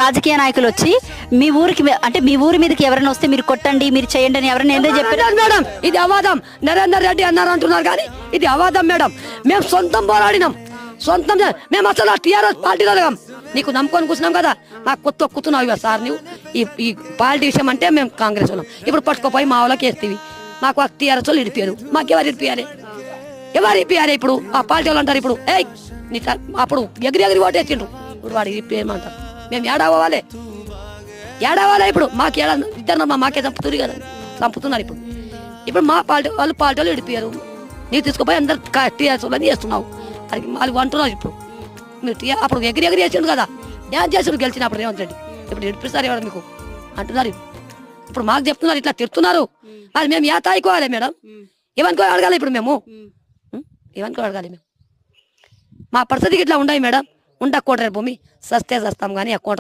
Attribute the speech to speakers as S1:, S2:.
S1: రాజకీయ నాయకులు వచ్చి మీ ఊరికి అంటే మీ ఊరి మీదకి ఎవరైనా వస్తే మీరు కొట్టండి మీరు చేయండి అని ఎవరైనా ఎందుకు చెప్పారు
S2: మేడం? ఇది అవాదం. నరేందర్ రెడ్డి అన్నారు అంటున్నారు కానీ ఇది అవాదం మేడం. మేము సొంతం పోరాడినాం, సొంతం మేము అసలు టీఆర్ఎస్ పార్టీలో లేం. నీకు నమ్ముకొని కూర్చున్నాం కదా, నాకు కొత్త ఒక్కుతున్నావు ఇక సార్ నువ్వు ఈ పార్టీ విషయం అంటే మేము కాంగ్రెస్ వాళ్ళం. ఇప్పుడు పట్టుకోపోయి మా వాళ్ళకి వేస్తేవి మాకు ఆ టీఆర్ఎస్ వాళ్ళు ఇడిపోయారు. మాకు ఎవరు ఇడిపోయాలి? ఎవరు ఇప్పియాలి? ఇప్పుడు ఆ పార్టీ వాళ్ళు అంటారు ఇప్పుడు అప్పుడు ఎగిరి ఓటేసిండ్రు, ఇప్పుడు వాడు ఇప్పేయమంటారు. మేము ఏడవాలి ఇప్పుడు మాకు ఇద్దరు మాకే చంపుతుంది కదా, చంపుతున్నారు ఇప్పుడు మా పార్టీ వాళ్ళు ఇడిపోయారు. నీకు తీసుకుపోయి అందరు టీఆర్ఎస్ వాళ్ళని చేస్తున్నావు, అది వాళ్ళు అంటున్నారు. ఇప్పుడు మీరు అప్పుడు ఎగిరి వేసిండు కదా, డ్యాన్స్ చేసాడు గెలిచినప్పుడు రేవంత్ రెడ్డి, ఇప్పుడు ఇడిపిస్తారు ఎవరు మీకు అంటున్నారు. ఇప్పుడు మాకు చెప్తున్నారు, ఇట్లా తిడుతున్నారు. అది మేము ఏ తాయికోవాలి మేడం? ఏమనుకో అడగాలి ఇప్పుడు మేము, ఏమనుకో అడగాలి మేము? మా పరిస్థితికి ఇట్లా ఉండవు మేడం. ఉండకూడదు భూమి, సస్తే సస్తాం కానీ ఎక్కువ